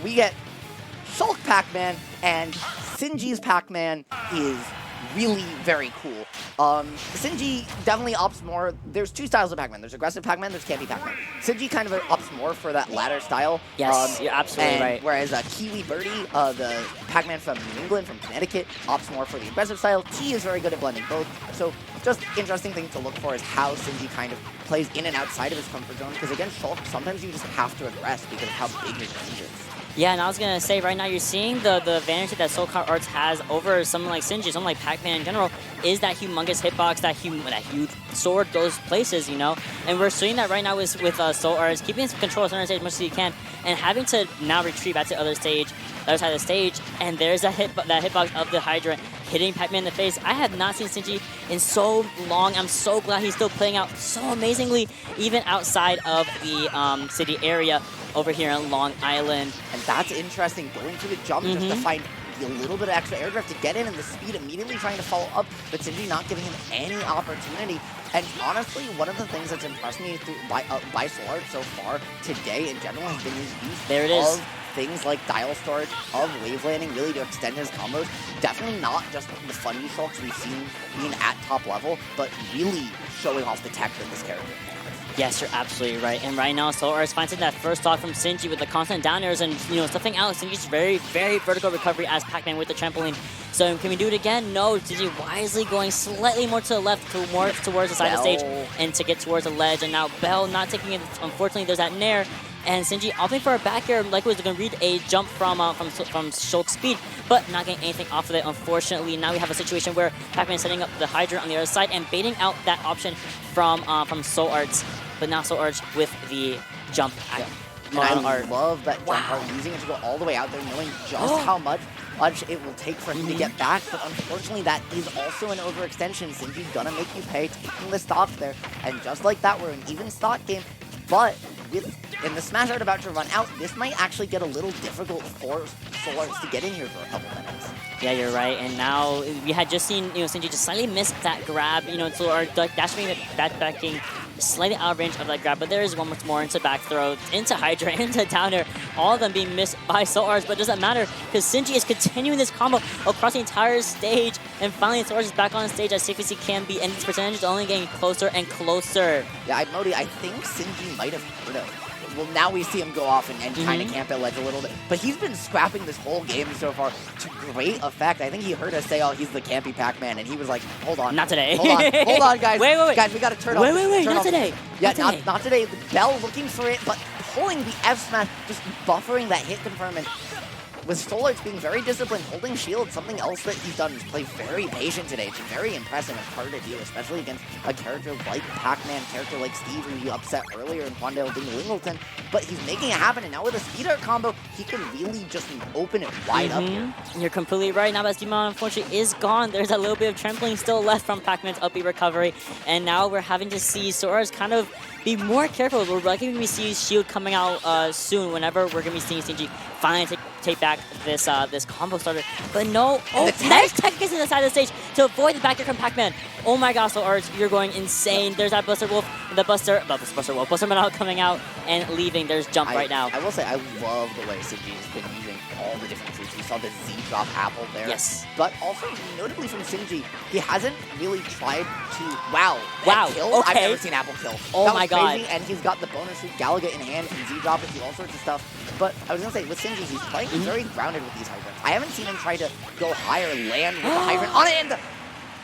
we get Shulk Pacman, and Sinji's Pacman is really very cool. Sinji definitely opts more. There's two styles of Pacman. There's aggressive Pacman, there's campy Pacman. Sinji kind of opts more for that latter style. Yes, you're absolutely right. Whereas Kiwi Birdie, the Pacman from New England, from Connecticut, opts more for the aggressive style. T is very good at blending both. So just interesting thing to look for is how Sinji kind of plays in and outside of his comfort zone. Because against Shulk, sometimes you just have to aggress because of how big his range is. Yeah, and I was going to say, right now you're seeing the advantage that SoulArts has over someone like Sinji, someone like Pacman in general, is that humongous hitbox, that huge sword goes places, you know? And we're seeing that right now with SoulArts, keeping his control of center stage as much as he can, and having to now retreat back to the other side of the stage, and there's that hitbox of the Hydra hitting Pacman in the face. I have not seen Sinji in so long. I'm so glad he's still playing out so amazingly, even outside of the city area over here in Long Island. And that's interesting, going to the jump just to find a little bit of extra air drift to get in, and the speed immediately trying to follow up, but Sinji not giving him any opportunity. And honestly, one of the things that's impressed me by SoulArts so far today in general has been his use of things like dial storage, of wave landing, really to extend his combos. Definitely not just the funny Shulks we've seen being at top level, but really showing off the tech that this character has. Yes, you're absolutely right. And right now, SoulArts finds that first stock from Sinji with the constant down airs and, you know, stuffing out Sinji's very, very vertical recovery as Pacman with the trampoline. So can we do it again? No. Sinji wisely going slightly more to the left, more towards the side of the stage, and to get towards the ledge. And now Bell not taking it. Unfortunately, there's that nair. And Sinji opting for a back air, like was going to read a jump from Shulk's speed, but not getting anything off of it. Unfortunately, now we have a situation where Pacman is setting up the Hydra on the other side and baiting out that option from SoulArts, but now SoulArts with the jump. And I love that jump art, using it to go all the way out there, knowing just how much it will take for him to get back, but unfortunately that is also an overextension. Sinji's gonna make you pay, taking the stock there, and just like that, we're an even stock game, but in the Smash Art about to run out, this might actually get a little difficult for SoulArts to get in here for a couple minutes. Yeah, you're right. And now we had just seen, you know, Sinji just slightly missed that grab, you know, SoulArts dashing backing slightly out of range of that grab, but there is one more into back throw, into Hydra, into down air, all of them being missed by SoulArts, but it doesn't matter because Sinji is continuing this combo across the entire stage, and finally SoulArts is back on stage as safe as he can be, and his percentage is only getting closer and closer. Yeah, Modi, I think Sinji might have heard him. Well, now we see him go off and kind of camp at ledge a little bit. But he's been scrapping this whole game so far to great effect. I think he heard us say, oh, he's the campy Pacman, and he was like, hold on. Not today. Hold on, guys. Wait. Guys, we got to turn off. Wait, not today. Yeah, not today. The Bell looking for it, but pulling the F smash, just buffering that hit confirm. And with SoulArts being very disciplined, holding shield, something else that he's done is play very patient today. It's very impressive and hard to do, especially against a character like Pacman, character like Steve, who he upset earlier in Quandale being Wingleton. But he's making it happen, and now with a speed art combo, he can really just open it wide up here. You're completely right. Now that Demon unfortunately is gone, there's a little bit of trampoline still left from Pacman's up B recovery, and now we're having to see SoulArts kind of be more careful. We're likely going to see shield coming out soon whenever we're going to be seeing Sinji finally take back this combo starter. But no, nice tech gets in the side of the stage to avoid the back air from Pacman. Oh my gosh, SoulArts, you're going insane. There's that Buster Wolf, Buster Manal coming out and leaving. There's jump right now. I will say, I love the way Sinji has been using all the different troops. We saw the Z drop apple there. Yes. But also, notably from Sinji, he hasn't really tried to, wow, kill? Okay. I've never seen apple kill. Oh my god. Crazy, and he's got the bonus shoot Galaga in hand and Z drop and do all sorts of stuff. But I was going to say, with Sinji, he's playing very grounded with these hydrants. I haven't seen him try to go higher, land with the hydrant on it, and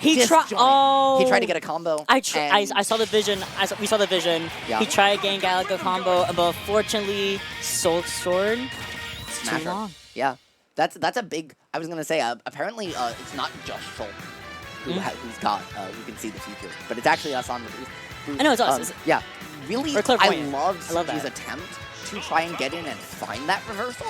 he tried. Oh, he tried to get a combo. I saw the vision. We saw the vision. Yeah. He tried getting Galaga combo, but fortunately, Soul Sword. It's too long. Yeah, that's a big. I was gonna say. Apparently, it's not just Shulk who's got. Who can see the future, but it's actually us on the booth. I know it's us. Yeah, really. I love Sinji's attempt to try and get in and find that reversal.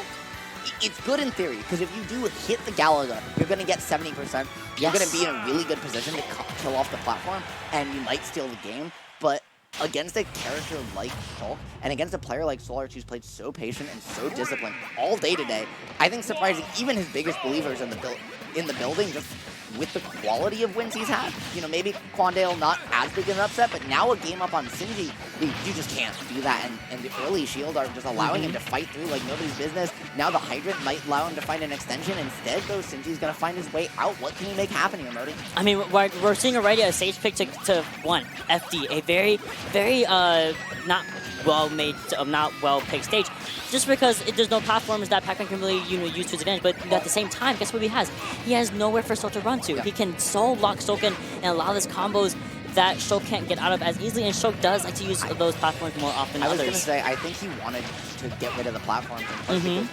It's good in theory, because if you do hit the Galaga, you're going to get 70%. You're going to be in a really good position to kill off the platform, and you might steal the game. But against a character like Shulk, and against a player like SoulArts who's played so patient and so disciplined all day today, I think surprising even his biggest believers in the building just with the quality of wins he's had, maybe Quandale not as big an upset, but now a game up on Sinji, you just can't do that. And the early shield are just allowing him to fight through like nobody's business. Now the Hydrant might allow him to find an extension. Instead, though, Sinji's going to find his way out. What can he make happen here, Modi? I mean, we're seeing already a stage pick to one, FD, a very, very not well-made, not well-picked stage. Just because there's no platforms that Pacman can really use to his advantage, but at the same time, guess what he has? He has nowhere for Shulk to run to. He can soul lock Shulk in and allow these combos that Shulk can't get out of as easily, and Shulk does like to use those platforms more often than others. I was going to say, I think he wanted to get rid of the platforms in part because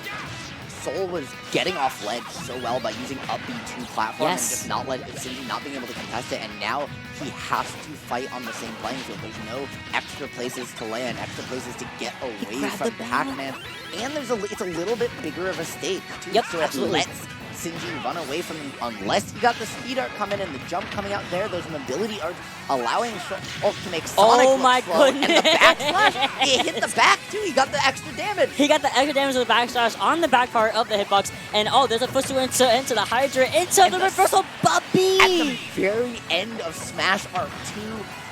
Soul was getting off ledge so well by using up B2 platform and just not Sinji not being able to contest it, and now he has to fight on the same playing field. There's no extra places to land, extra places to get away from Pacman, and it's a little bit bigger of a stage too. So absolutely. It lets Sinji run away from him unless you got the speed art coming and the jump coming out there. Those mobility arts allowing Shulk to make Sonic look slow. And the backslash, he hit the back too. He got the extra damage. He got the extra damage with the backslash on the back part of the hitbox. And there's a footstool into the Hydra, into the reversal Bubby. At the very end of Smash Arc 2,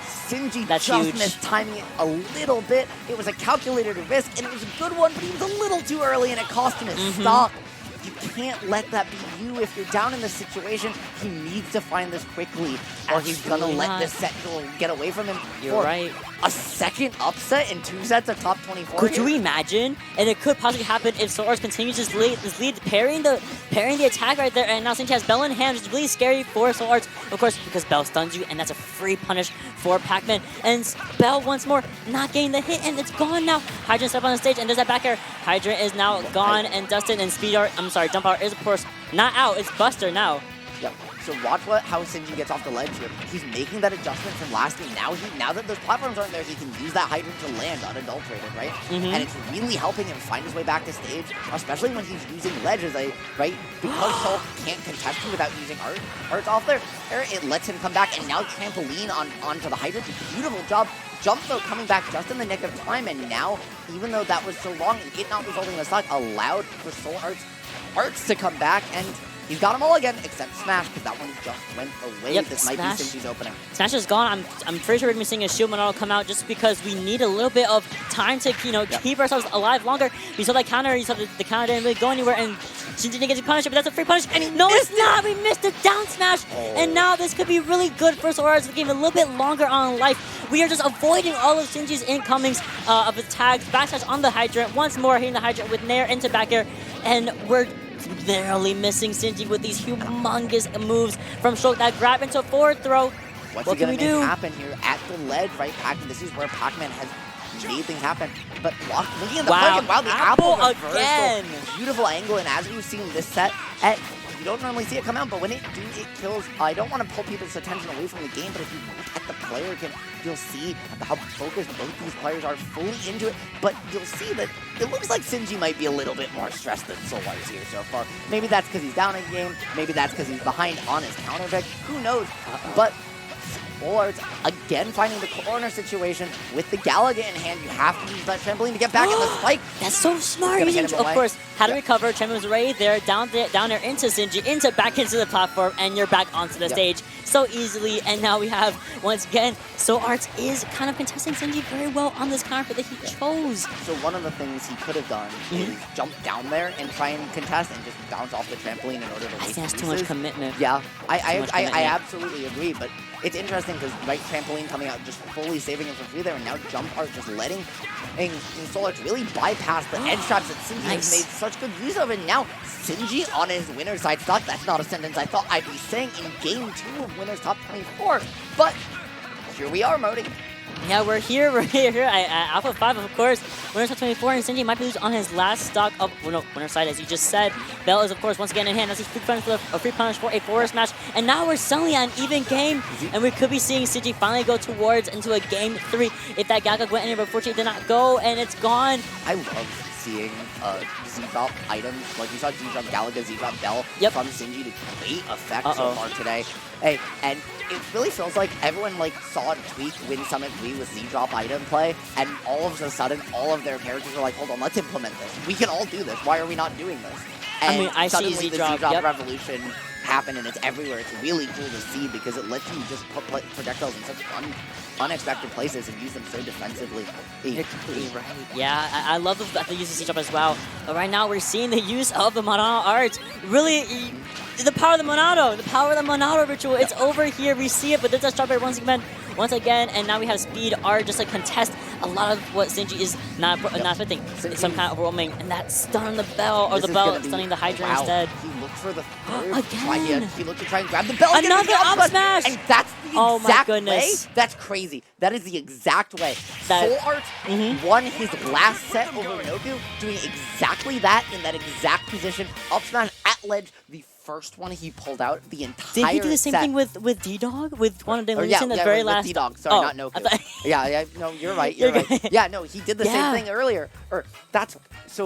Sinji just missed timing it a little bit. It was a calculated risk, and it was a good one, but he was a little too early, and it cost him his stock. You can't let that be you. If you're down in this situation, he needs to find this quickly, or he's going to let this set get away from him. You're right. A second upset in 2 sets of top 24. Could you imagine? And it could possibly happen if SoulArts continues this lead, parrying the attack right there. And now Sinji has Bell in hand, which is really scary for SoulArts. Of course, because Bell stuns you, and that's a free punish for Pacman. And Bell once more not getting the hit, and it's gone now. Hydrant step on the stage, and there's that back air. Hydrant is now gone, and Dustin and Jump Art is, of course, not out. It's Buster now. Yep. So watch how Sinji gets off the ledge here. He's making that adjustment from last game. Now that those platforms aren't there, he can use that Hydrant to land unadulterated, right? And it's really helping him find his way back to stage, especially when he's using ledge right? Because Shulk can't contest him without using arts off there. It lets him come back, and now trampoline onto the Hydrant. Beautiful job. Jump, though, coming back just in the nick of time, and now, even though that was so long, and it not resulting in a stock, allowed for SoulArts to come back, and he's got them all again, except Smash, because that one just went away. This might be Sinji's opening. Smash is gone. I'm pretty sure we're going to be seeing a shield model come out just because we need a little bit of time to, keep ourselves alive longer. We saw that counter, the counter didn't really go anywhere, and Sinji didn't get to punish it, but that's a free punish. And no, it's not! We missed the down smash! And now this could be really good for SoulArts to give a little bit longer on life. We are just avoiding all of Sinji's incomings of his tags. Backslash on the Hydrant. Once more hitting the Hydrant with Nair into back air. And we're narrowly missing Sinji with these humongous moves from Shulk. That grab into forward throw. What can we do? Happen here at the ledge, right? This is where Pacman has made things happen. But looking at the the apple again. Beautiful angle, and as we've seen this set, you don't normally see it come out, but when it kills. I don't want to pull people's attention away from the game, but if you look at the player again, you'll see how focused both these players are, fully into it. But you'll see that it looks like Sinji might be a little bit more stressed than SoulArts here so far. Maybe that's because he's down in game. Maybe that's because he's behind on his counter pick. Who knows? But SoulArts again finding the corner situation with the Galaga in hand. You have to use that trampoline to get back in the spike. That's so smart. Of course, how to recover. Trampoline was right there, down there into Sinji, back into the platform, and you're back onto the stage so easily. And now we have, once again, SoulArts is kind of contesting Sinji very well on this counter that he chose. So one of the things he could have done is jump down there and try and contest and just bounce off the trampoline in order to waste that's too much commitment. Yeah, I absolutely agree, but it's interesting because trampoline coming out, just fully saving him for free there, and now Jump Art just letting SoulArts really bypass the edge traps that Sinji has made such good use of, and now Sinji on his winner's side stock. That's not a sentence I thought I'd be saying in Game 2 of Winners Top 24, but here we are, Modi. Yeah, we're here at Alpha 5, of course. Winner's Top 24, and Sinji might be losing on his last stock of winner's side, as you just said. Bell is, of course, once again in hand. That's his free punish for a forest match. And now we're suddenly at an even game, and we could be seeing Sinji finally go into a Game 3 if that Galaga went anywhere, but unfortunately it did not go, and it's gone. I love seeing Z-Drop items. Like we saw Z-Drop Galaga, Z-Drop Bell from Sinji to great effect so far today. Hey, and it really feels like everyone saw a tweak Win Summit 3 with Z-Drop item play, and all of a sudden, all of their characters are like, hold on, let's implement this. We can all do this. Why are we not doing this? And I mean, I see suddenly the Z-drop, Z-drop yep. revolution happened, and it's everywhere. It's really cool to see because it lets you just put projectiles in such unexpected places and use them so defensively. You're completely right. Yeah, I love the use of C-drop as well. But right now, we're seeing the use of the Monado art. Really, the power of the Monado. The power of the Monado ritual. It's over here. We see it, but there's a strawberry once again, and now we have speed art just like contest a lot of what Sinji is not expecting. Some kind of overwhelming, and that stun on the bell, or the bell stunning the Hydra instead. He looked for the third again. He looked to try and grab the bell. Another up smash! And that's the Oh my exact goodness. way. That's crazy. That is the exact way. That- SoulArts won his last set over Noku, doing exactly that in that exact position. Up smash at ledge. The first one he pulled out the entire Did he do the same set. thing with D-Dog? With one of them Yeah, the very with last... D-Dog. Sorry, Oh, not Noku. I thought- Yeah, no, you're right. You're right. Yeah, no, he did the Yeah. same thing earlier. Or that's so.